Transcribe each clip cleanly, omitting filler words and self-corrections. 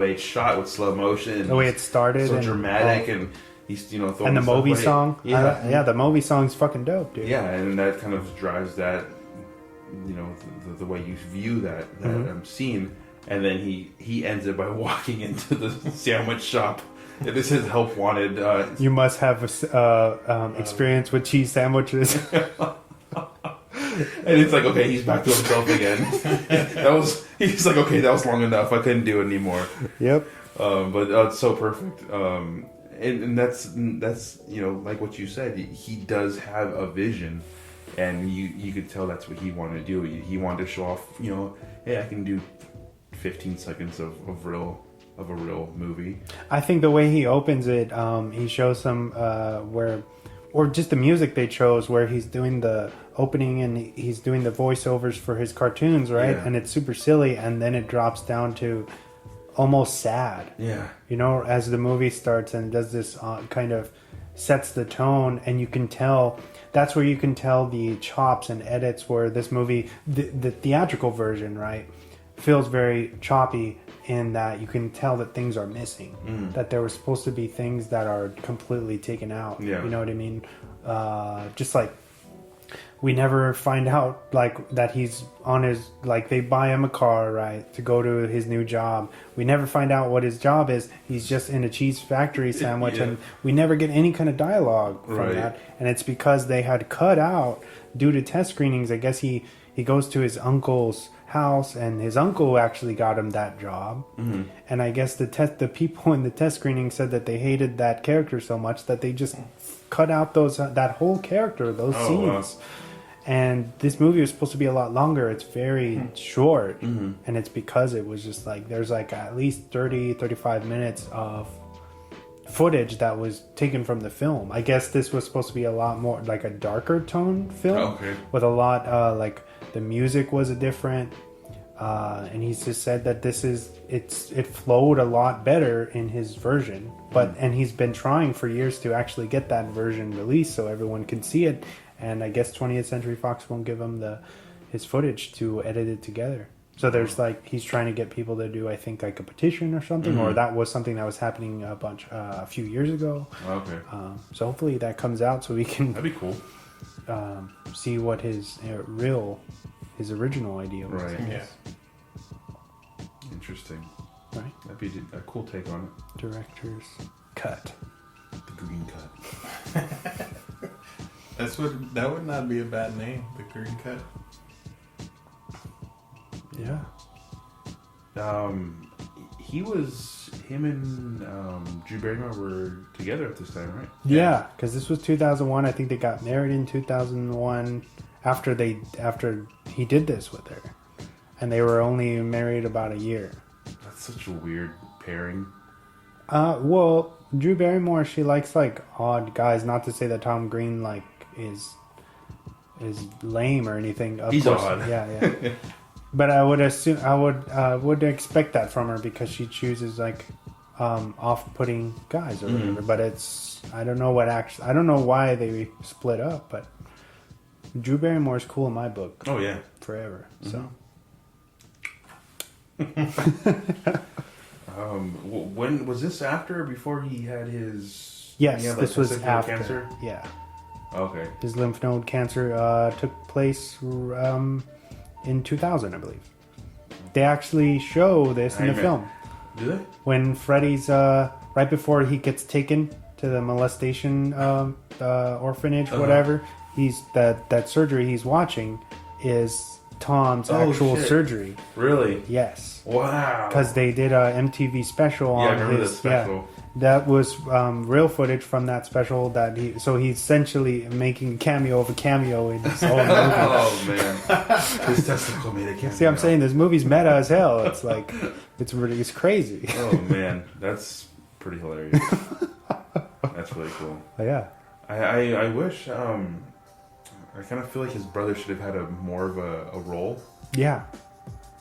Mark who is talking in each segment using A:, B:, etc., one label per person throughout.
A: way it's shot with slow motion.
B: The way it started.
A: So dramatic and he's, throwing
B: and the Moby song.
A: Yeah.
B: The Moby song's fucking dope, dude.
A: Yeah, and that kind of drives that, the way you view that scene. And then he ends it by walking into the sandwich shop. This is help wanted.
B: You must have experience with cheese sandwiches.
A: And it's like, okay, he's back to himself again. He's like, okay, that was long enough. I couldn't do it anymore.
B: Yep.
A: But it's so perfect. And that's like what you said. He does have a vision, and you could tell that's what he wanted to do. He wanted to show off, hey, I can do 15 seconds of a real movie. I
B: think the way he opens it, he shows some or just the music they chose, where he's doing the opening and he's doing the voiceovers for his cartoons, right? Yeah. And it's super silly, and then it drops down to almost sad.
A: Yeah.
B: As the movie starts and does this kind of sets the tone, and you can tell, that's where you can tell the chops and edits where this movie, the theatrical version, right, feels very choppy in that you can tell that things are missing, that there were supposed to be things that are completely taken out.
A: Yeah.
B: You know what I mean? Just like we never find out like that he's on his, like they buy him a car, right, to go to his new job. We never find out what his job is. He's just in a cheese factory sandwich, and we never get any kind of dialogue from that. And it's because they had cut out due to test screenings. I guess he goes to his uncle's house, and his uncle actually got him that job. And I guess the people in the test screening said that they hated that character so much that they just cut out that whole character, those scenes. Wow. And this movie was supposed to be a lot longer. It's very short, and it's because it was just like there's like at least 35 minutes of footage that was taken from the film. I guess this was supposed to be a lot more like a darker tone film with a lot like the music was a different, and he's just said that it flowed a lot better in his version, and he's been trying for years to actually get that version released so everyone can see it, and I guess 20th Century Fox won't give him his footage to edit it together. So there's like he's trying to get people to do, I think, like a petition or something, or that was something that was happening a few years ago.
A: Okay.
B: So hopefully that comes out so we can.
A: That'd be cool.
B: See what his original idea was.
A: Right. Yeah. Interesting.
B: Right.
A: That'd be a cool take on it.
B: Director's cut.
A: The green cut.
C: That would not be a bad name. The green cut.
B: Yeah.
A: Him and Drew Barrymore were together at this time, right?
B: Yeah, because this was 2001. I think they got married in 2001 after he did this with her, and they were only married about a year.
A: That's such a weird pairing.
B: Well, Drew Barrymore, she likes like odd guys. Not to say that Tom Green like is lame or anything.
A: He's odd.
B: Yeah. But I would assume would expect that from her because she chooses like off-putting guys or whatever. But I don't know why they split up. But Drew Barrymore's cool in my book.
A: Oh yeah,
B: forever. So.
A: When was this after or before he had his?
B: Yes, this was after.
A: Cancer?
B: Yeah.
A: Okay.
B: His lymph node cancer took place in 2000, I believe. They actually show this in the film.
A: Do they?
B: When Freddy's right before he gets taken to the molestation orphanage, whatever, he's that surgery he's watching is Tom's actual surgery.
A: Really?
B: Yes.
A: Wow.
B: Because they did a MTV special on
A: I remember
B: his
A: the special.
B: That was real footage from that special. He's essentially making a cameo of a cameo in his own movie.
A: Oh man, his testicle made a cameo.
B: See, I'm saying this movie's meta as hell. It's like it's crazy.
A: Oh man, that's pretty hilarious. That's really cool.
B: Yeah.
A: I wish. I kind of feel like his brother should have had more of a role.
B: Yeah.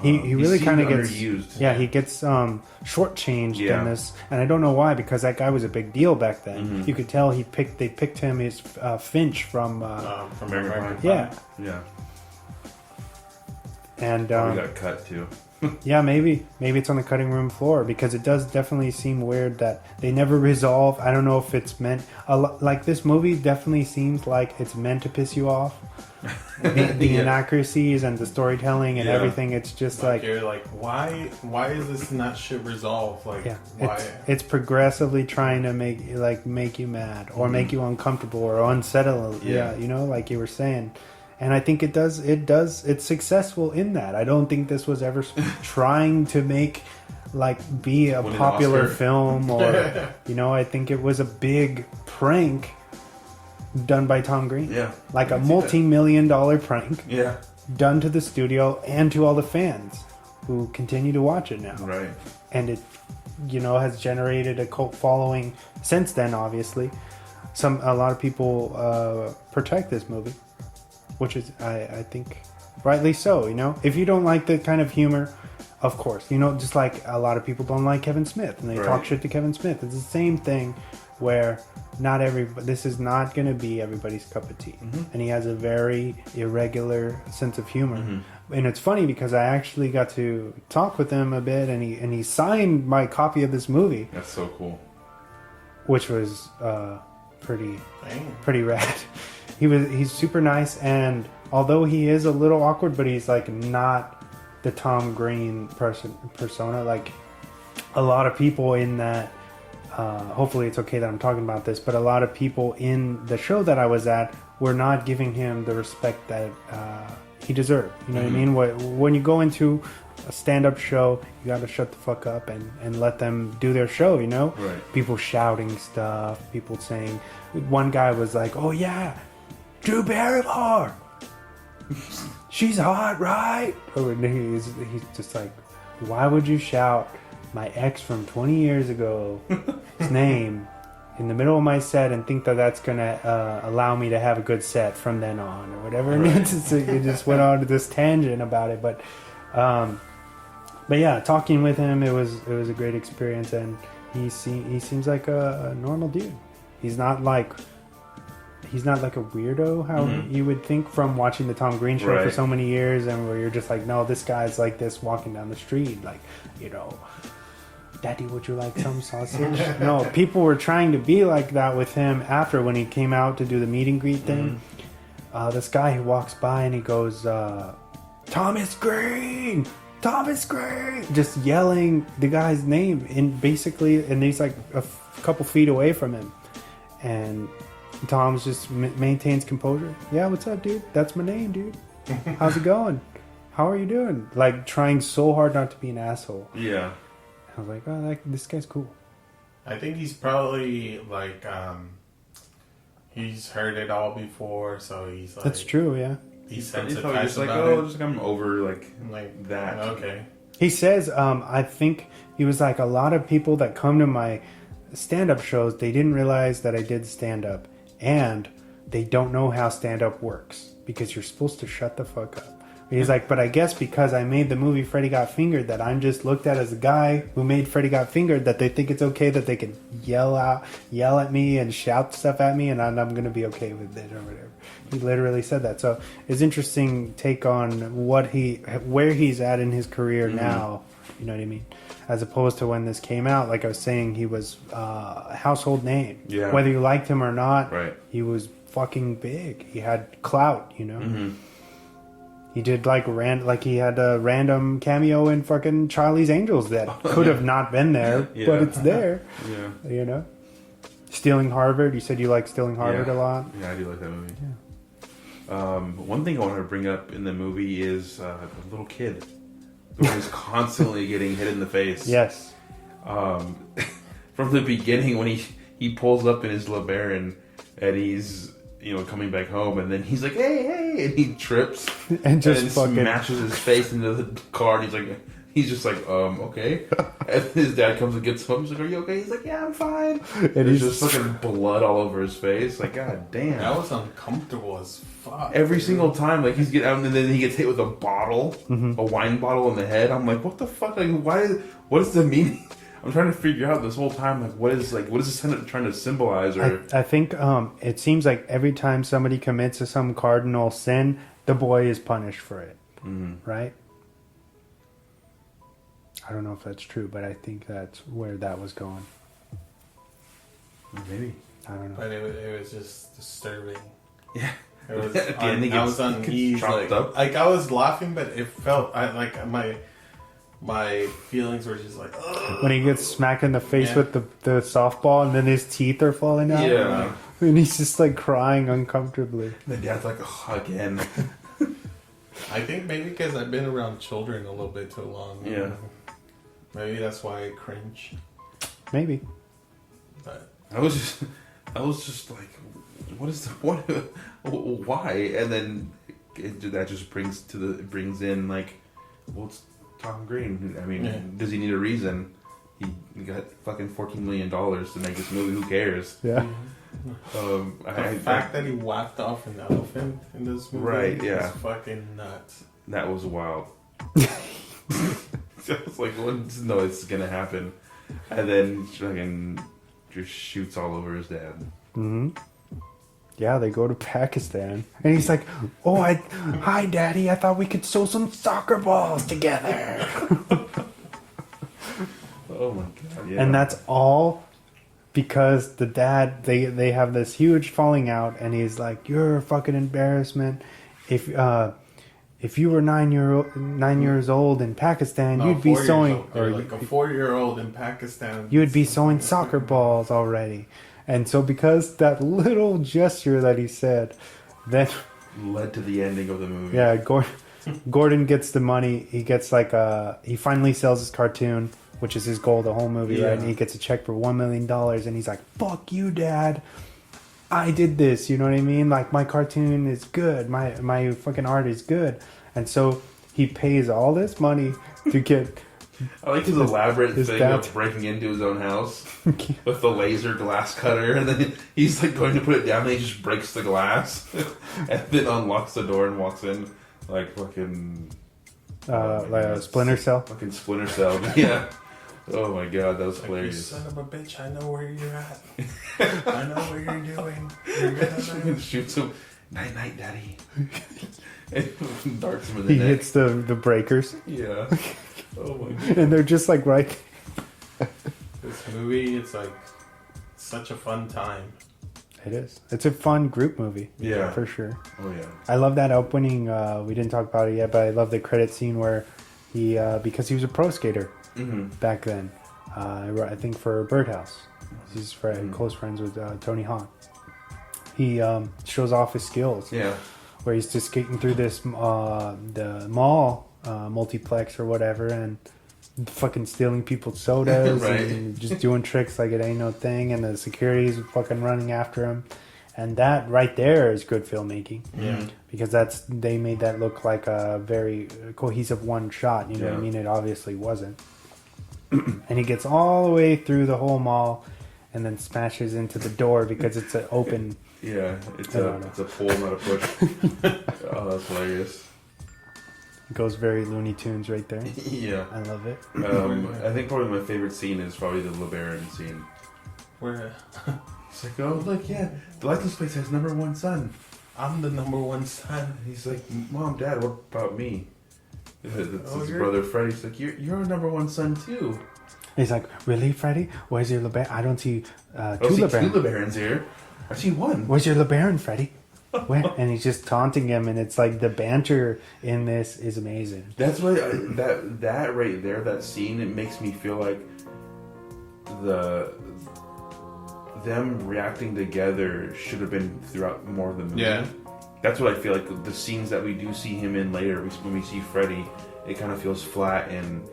B: He really kind of gets
A: underused.
B: Yeah, he gets shortchanged in this, and I don't know why, because that guy was a big deal back then. You could tell they picked him as Finch from
A: American Pie.
B: Yeah.
A: Yeah.
B: And
A: he got cut too.
B: Yeah, maybe it's on the cutting room floor, because it does definitely seem weird that they never resolve. I don't know if it's meant like this movie definitely seems like it's meant to piss you off. The inaccuracies and the storytelling and everything. It's just like
C: you're like, why is this not shit resolved? Like, why?
B: It's progressively trying to make you mad or make you uncomfortable or unsettled. Yeah, you know, like you were saying. And I think it's successful in that. I don't think this was ever trying to be a popular film or, you know, I think it was a big prank done by Tom Green.
A: Yeah.
B: Like a multi-million-dollar prank.
A: Yeah.
B: Done to the studio and to all the fans who continue to watch it now.
A: Right.
B: And it, you know, has generated a cult following since then, obviously. A lot of people protect this movie. Which is, I think, rightly so, you know? If you don't like the kind of humor, of course. You know, just like a lot of people don't like Kevin Smith, and they talk shit to Kevin Smith. It's the same thing where this is not going to be everybody's cup of tea. Mm-hmm. And he has a very irregular sense of humor. Mm-hmm. And it's funny because I actually got to talk with him a bit, and he signed my copy of this movie.
A: That's so cool.
B: Which was pretty rad. He's super nice, and although he is a little awkward, but he's like not the Tom Green persona. Like a lot of people in that, hopefully it's okay that I'm talking about this, but a lot of people in the show that I was at were not giving him the respect that he deserved. You know what I mean? When you go into a stand-up show, you gotta shut the fuck up and let them do their show, you know?
A: Right.
B: People shouting stuff, people saying... One guy was like, oh yeah, Drew Barrymore! She's hot, right? And he's just like, why would you shout my ex from 20 years ago, his name, in the middle of my set and think that that's gonna allow me to have a good set from then on, or whatever. Right. It just went on to this tangent about it, but yeah, talking with him, it was a great experience, and he seems like a normal dude. He's not like a weirdo, how you would think from watching the Tom Green show for so many years, and where you're just like, no, this guy's like this walking down the street, like, you know, Daddy, would you like some sausage? No, people were trying to be like that with him after, when he came out to do the meet and greet thing. This guy who walks by and he goes, Thomas Green! Thomas Green! Just yelling the guy's name, and he's like a couple feet away from him. And Tom's just maintains composure. Yeah, what's up, dude? That's my name, dude. How's it going? How are you doing? Like, trying so hard not to be an asshole.
A: Yeah.
B: I was like, oh, this guy's cool.
C: I think he's probably like, he's heard it all before, so he's like...
B: That's true, yeah.
C: He's
A: probably
C: sensitized
A: just like,
C: about it.
A: just I'm over that.
C: Okay.
B: He says, I think he was like, a lot of people that come to my stand-up shows, they didn't realize that I did stand-up, and they don't know how stand-up works, because you're supposed to shut the fuck up. He's like, but I guess because I made the movie Freddy Got Fingered, that I'm just looked at as a guy who made Freddy Got Fingered, that they think it's okay that they can yell at me and shout stuff at me, and I'm going to be okay with it or whatever. He literally said that. So it's interesting take on where he's at in his career now. You know what I mean? As opposed to when this came out, like I was saying, he was a household name. Yeah. Whether you liked him or not, he was fucking big. He had clout, you know? Mm-hmm. He did he had a random cameo in fucking Charlie's Angels that could have not been there, but it's there. Yeah. You know? Stealing Harvard. You said you like Stealing Harvard a lot?
A: Yeah, I do like that movie. Yeah. One thing I want to bring up in the movie is the little kid who is constantly getting hit in the face.
B: Yes.
A: From the beginning, when he pulls up in his LeBaron and he's, you know, coming back home, and then he's like, hey, and he trips
B: and just
A: smashes his face into the car, and he's just like, okay. And his dad comes and gets him. He's like, are you okay? He's like, yeah, I'm fine. And there's just fucking blood all over his face. Like, god damn.
C: That was uncomfortable as fuck.
A: Every single time, like, he's getting out, and then he gets hit with a bottle, a wine bottle in the head. I'm like, what the fuck? Like, what is the meaning? I'm trying to figure out this whole time, like, what is this trying to symbolize? Or
B: I think it seems like every time somebody commits some cardinal sin, the boy is punished for it, right? I don't know if that's true, but I think that's where that was going.
A: Maybe.
B: I don't know.
C: But it was just disturbing.
A: Yeah.
C: It was,
A: At the end, he
C: I
A: gets-
C: was uneasy.
A: chopped up.
C: Like I was laughing, but it felt my feelings were just like, ugh.
B: When he gets smacked in the face
C: Yeah.
B: with the softball, and then his teeth are falling out.
A: Yeah.
B: And he's just like crying uncomfortably.
A: The dad's like, oh, again.
C: I think maybe because I've been around children a little bit too long.
A: Yeah.
C: Maybe that's why I cringe.
B: Maybe.
C: But
A: I was just like, why? And then that just brings in like, well, it's Tom Green. I mean,
C: Yeah.
A: does he need a reason? He got fucking $14 million to make this movie. Who cares?
B: Yeah.
C: the fact that he whacked off an elephant in this movie
A: Right, yeah.
C: is fucking nuts.
A: That was wild. I was like, well, no, it's gonna happen. And then fucking just shoots all over his dad.
B: Mm-hmm. Yeah, they go to Pakistan, and he's like, "Oh, hi, Daddy. I thought we could sew some soccer balls together."
A: Oh my god! Yeah.
B: And that's all because the dad they have this huge falling out, and he's like, "You're a fucking embarrassment. If you were 9 years old in Pakistan, you'd be
C: 4 years
B: sewing,
C: old. Or like a 4-year-old in Pakistan.
B: you would be sewing soccer balls already." And so, because that little gesture that he said, then
A: led to the ending of the movie.
B: yeah, Gordon gets the money. He gets he finally sells his cartoon, which is his goal the whole movie,
A: Yeah.
B: right? And he gets a check for $1 million, and he's like, "Fuck you, Dad! I did this." You know what I mean? Like, my cartoon is good. My fucking art is good. And so he pays all this money to get.
A: I like his elaborate
B: his
A: thing
B: dad-
A: of breaking into his own house with the laser glass cutter, and then he's like going to put it down, and he just breaks the glass, and then unlocks the door and walks in like fucking
B: like a Splinter Cell.
A: Fucking Splinter Cell, yeah. Oh my god, that was
C: Like, you
A: hilarious.
C: son of a bitch, I know where you're at. I know what you're doing. You're gonna
A: Fucking shoots him. Night, night, daddy. And darts him in the
B: He
A: neck.
B: hits the breakers,
A: Yeah. Oh my god.
B: and they're just like right.
C: This movie, it's like such a fun time.
B: It is. It's a fun group movie.
A: Yeah.
B: For sure.
A: Oh yeah.
B: I love that opening. We didn't talk about it yet, but I love the credit scene where he, because he was a pro skater
A: Mm-hmm.
B: back then. I think for Birdhouse. He's close friends with Tony Hawk. He shows off his skills.
A: Yeah.
B: Where he's just skating through this the mall multiplex or whatever, and fucking stealing people's sodas
A: Right.
B: and just doing tricks like it ain't no thing, and the security's fucking running after him, and that right there is good filmmaking.
C: Yeah.
B: Because they made that look like a very cohesive one shot. You know what I
A: Yeah.
B: mean? It obviously wasn't. And he gets all the way through the whole mall, and then smashes into the door because it's an open.
A: Yeah. It's
B: I
A: a
B: don't know.
A: pull, not a push. Oh, that's hilarious.
B: It goes very Looney Tunes right there.
A: Yeah.
B: I love it.
A: I think probably my favorite scene is probably the LeBaron scene.
C: Where
A: He's like, oh look, yeah, the license plate says #1 son.
C: I'm the number one son.
A: He's like, Mom, Dad, what about me? That's
C: Oh,
A: his
C: you're-
A: brother Freddie. He's like, you're a #1 son too.
B: He's like, "Really, Freddy? Where's your LeBaron? I don't see
A: I
B: two
A: see
B: LeBaron.
A: two LeBarons here. I see one.
B: Where's your LeBaron, Freddy?" Where? And he's just taunting him, and it's like the banter in this is amazing.
A: That's why that right there, that scene, it makes me feel like them reacting together should have been throughout more of the movie.
C: Yeah.
A: That's what I feel like. The scenes that we do see him in later, when we see Freddy, it kind of feels flat and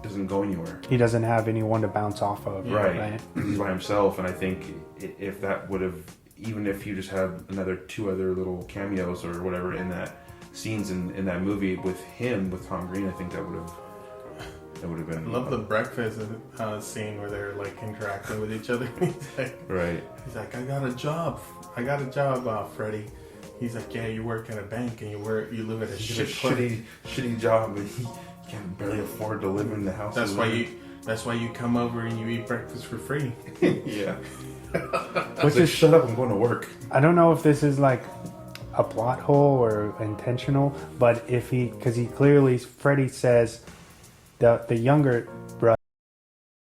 A: doesn't go anywhere.
B: He doesn't have anyone to bounce off of.
A: Right. He's by himself, and I think if that would have, even if you just had two other little cameos or whatever in that scenes in that movie with him, with Tom Green, I think that would have been.
C: I love the breakfast scene where they're like interacting with each other.
A: Right.
C: He's like, I got a job, Freddy. He's like, yeah, you work in a bank and you live at a
A: Shitty job, and he can barely afford to live in the house.
C: That's why you come over and you eat breakfast for free.
A: Yeah.
B: Which
A: Like,
B: is,
A: shut up! I'm going to work.
B: I don't know if this is like a plot hole or intentional, but if he, because he clearly, Freddy says, the younger